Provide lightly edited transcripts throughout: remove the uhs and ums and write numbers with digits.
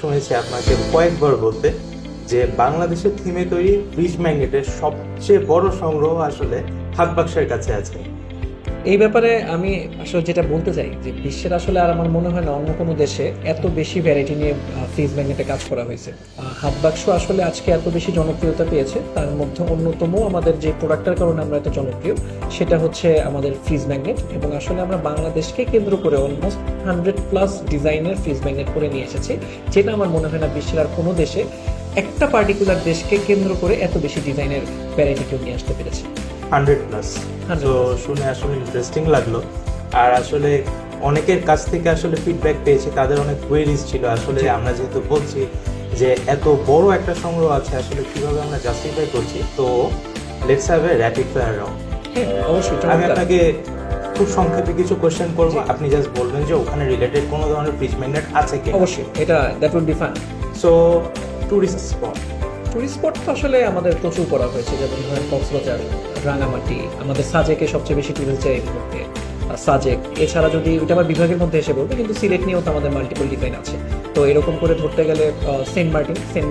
শুনেছি আপনাকে কয়েকবার বলতে যে বাংলাদেশের থিমে তৈরি ফ্রিজ ম্যাগনেটের সবচেয়ে বড় সংগ্রহ আসলে হাতবাক্সের কাছে আছে। এই ব্যাপারে আমি আসলে যেটা বলতে চাই যে বিশ্বের আসলে আর আমার মনে হয় না অন্য কোনো দেশে এত বেশি ভ্যারাইটি নিয়ে ফ্রিজ ম্যাগনেটে কাজ করা হয়েছে। হাত বাক্স আসলে আজকে এত বেশি জনপ্রিয়তা পেয়েছে, তার মধ্যে অন্যতম আমাদের যে প্রোডাক্টের কারণে আমরা এত জনপ্রিয় সেটা হচ্ছে আমাদের ফ্রিজ ম্যাগনেট। এবং আসলে আমরা বাংলাদেশকে কেন্দ্র করে অলমোস্ট 100+ ডিজাইনের ফ্রিজ ম্যাগনেট করে নিয়ে এসেছি, যেটা আমার মনে হয় না বিশ্বের আর কোনো দেশে একটা পার্টিকুলার দেশকে কেন্দ্র করে এত বেশি ডিজাইনের ভ্যারাইটি কেউ নিয়ে আসতে পেরেছে। 100+। তো শুনে আসলে ইন্টারেস্টিং লাগলো। আর আসলে অনেকের কাছ থেকে আসলে ফিডব্যাক পেয়েছি, তাদের অনেক কোয়েরিজ ছিল আসলে আমরা যেহেতু বলছি যে এত বড় একটা সংগ্রহ আছে আসলে কিভাবে আমরা জাস্টিফাই করছি। তো let's have a rapid fire round. অবশ্যই আমি আপনাকে খুব সংক্ষেপে কিছু কোশ্চেন করবো, আপনি জাস্ট বলবেন যে ওখানে রিলেটেড কোনো ধরনের ফ্রিজ ম্যাগনেট আছে কি। অবশ্যই, এটা that will be fun. So tourist spot তো আসলে আমাদের প্রচুর করা হয়েছে, যেমন ধরেন কক্সবাজার, রাঙামাটি, আমাদের সাজেকে সবচেয়ে বেশি টুরিস্ট যায় এই মুহূর্তে, সাজেক। এছাড়া যদি ওইটা আমার বিভাগের মধ্যে এসে বলবে, কিন্তু সিলেট নিয়েও তো আমাদের মাল্টিপল ডিজাইন আছে। তো এরকম করে ধরতে গেলে সেন্ট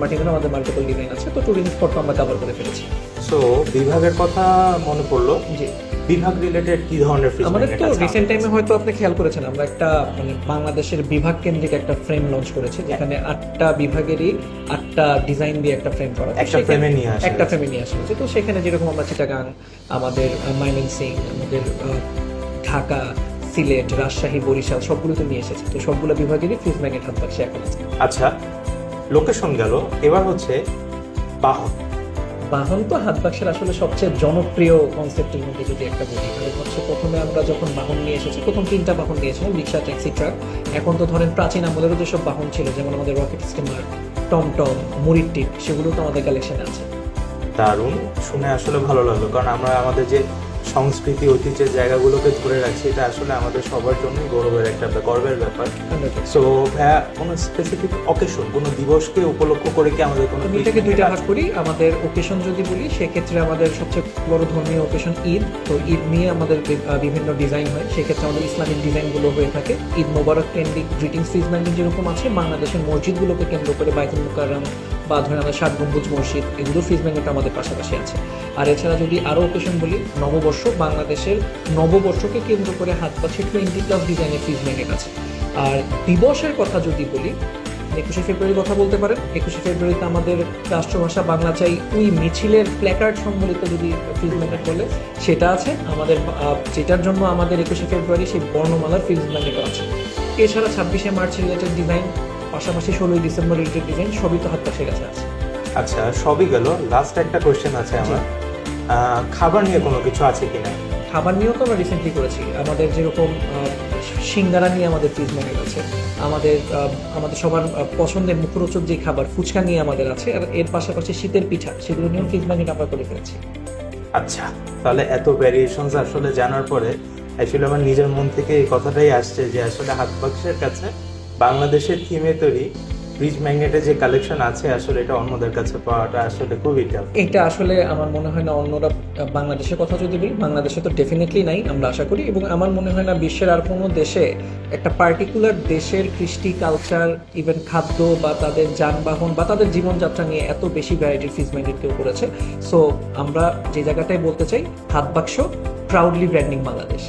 মার্টিনেও আমাদের মাল্টিপল ডিজাইন আছে। তো টুরিস্ট স্পট আমরা কভার করে ফেলেছি। সো বিভাগের কথা মনে পড়লো, জি বিভাগ রিলেটেড কি ধরনের ফ্রিজ আমাদের ম্যাগনেট তো আছে? রিসেন্ট টাইমে হয়তো আপনি খেয়াল করেছেন, আমরা একটা মানে বাংলাদেশের বিভাগ কেন্দ্রিক একটা ফ্রেম লঞ্চ করেছি, যেখানে 8টা বিভাগেরই 8টা ডিজাইন দিয়ে একটা ফ্রেম করা, একটা ফ্রেমে নিয়ে আসা হয়েছে। তো সেখানে যেরকম আমরা চিটাগাং, আমাদের ময়মনসিং, আমাদের ঢাকা, সিলেট, রাজশাহী, বরিশাল সবগুলোতে নিয়ে এসেছি। তো সবগুলো বিভাগেরই ফ্রিজ ম্যাগনেট হাত বাক্সে এখন আছে। আচ্ছা, লোকেশন গেল, এবার হচ্ছে বাহন। তো হাত বাক্সের আসলে সবচেয়ে জনপ্রিয় কনসেপ্টের মধ্যে যদি একটা বলি, তাহলে হচ্ছে প্রথমে আমরা যখন বাহন নিয়ে এসেছি, প্রথম 3টা বাহন নিয়েছিলাম, রিক্সা, ট্যাক্সি, ট্রাক। এখন তো ধরেন প্রাচীন আমলেরও যেসব বাহন ছিল, যেমন আমাদের রকেট স্টিমার, টমটম, মুড়ির টিপ, সেগুলো তো আমাদের কালেকশনে আছে। দারুণ, শুনে আসলে ভালো লাগলো, কারণ আমরা আমাদের যে সংস্কৃতি ঐতিহ্যের জায়গাগুলোকে ধরে রাখছি, এটা আসলে আমাদের সবার জন্য গর্বের ব্যাপার। সো ভাইয়া, কোনো স্পেসিফিক অকেশন, কোনো দিবসকে উপলক্ষ করে কি আমাদের কোনো এটাকে 2টা ভাগ করি। আমাদের ওকেশন যদি বলি, সেক্ষেত্রে আমাদের সবচেয়ে বড় ধর্মীয় ওকেশন ঈদ। তো ঈদ নিয়ে আমাদের বিভিন্ন ডিজাইন হয়, সেক্ষেত্রে আমাদের ইসলামিক ডিজাইনগুলো হয়ে থাকে। ঈদ মোবারক কেন্দ্রিক গ্রিটিংস ফ্রিজ ম্যাগনেট যেরকম আছে, বাংলাদেশের মসজিদগুলোকে কেন্দ্র করে বাইতুল মুকাররম বা ধরেন আমাদের 7 গম্বুজ মসজিদ, এগুলো ফ্রিজ ম্যাগনেট আমাদের পাশাপাশি আছে। আর এছাড়া যদি আরও ওকেশন বলি, নববর্ষ, বাংলাদেশের নববর্ষকে কেন্দ্র করে হাত পাচ্ছে 20+ ডিজাইনের ফ্রিজ ম্যাগনেট আছে। আর দিবসের কথা যদি বলি, 21শে ফেব্রুয়ারির কথা বলতে পারেন। 21শে ফেব্রুয়ারিতে আমাদের রাষ্ট্রভাষা বাংলা চাই ওই মিছিলের প্ল্যাকার্ড সম্বলিত যদি ফ্রিজ ম্যাগনেট বলে, সেটা আছে আমাদের, যেটার জন্য আমাদের 21শে ফেব্রুয়ারি সেই বর্ণমালার ফ্রিজ ম্যাগনেটও আছে। এছাড়া 26শে মার্চ রিলেটেড ডিজাইন, পাশাপাশি 16ই ডিসেম্বর রিলেটেড ডিজাইন, সবই তো হাত পাশের কাছে আছে। আচ্ছা, সবই গেল, লাস্ট একটা কোয়েশ্চেন আছে আমার, খাবার নিয়ে কোনো কিছু আছে কিনা? খাবার নিয়েও তো আমরা রিসেন্টলি করেছি। আমাদের যেরকম সিঙ্গারা নিয়ে আমাদের ফ্রিজ ম্যাগনেট আছে, আমাদের সবার পছন্দের মুখরোচক যে খাবার ফুচকা নিয়ে আমাদের আছে, আর এর পাশাপাশি শীতের পিঠা, সেগুলো নিয়েও ফ্রিজ ম্যাগনেট আমরা করে ফেলেছি। আচ্ছা, তাহলে এত ভ্যারিয়েশনস আসলে জানার পরে আসলে আমার নিজের মন থেকে এই কথাটাই আসছে যে আসলে হাত বাক্সের কাছে বাংলাদেশের থিমে তৈরি ফ্রিজ ম্যাগনেটের যে কালেকশন আছে, আসলে এটা অন্যদের কাছে পাওয়াটা আসলে খুবই টাফ। এটা আসলে আমার মনে হয় না অন্যরা, বাংলাদেশের কথা যদি বলি, বাংলাদেশে তো ডেফিনেটলি নাই, আমরা আশা করি। এবং আমার মনে হয় না বিশ্বের আর কোনো দেশে একটা পার্টিকুলার দেশের কৃষ্টি, কালচার, ইভেন খাদ্য বা তাদের যানবাহন বা তাদের জীবনযাত্রা নিয়ে এত বেশি ভ্যারাইটির ফ্রিজ ম্যাগনেট কেউ করেছে। সো আমরা যে জায়গাটায় বলতে চাই, হাত বাক্স প্রাউডলি ব্র্যান্ডিং বাংলাদেশ।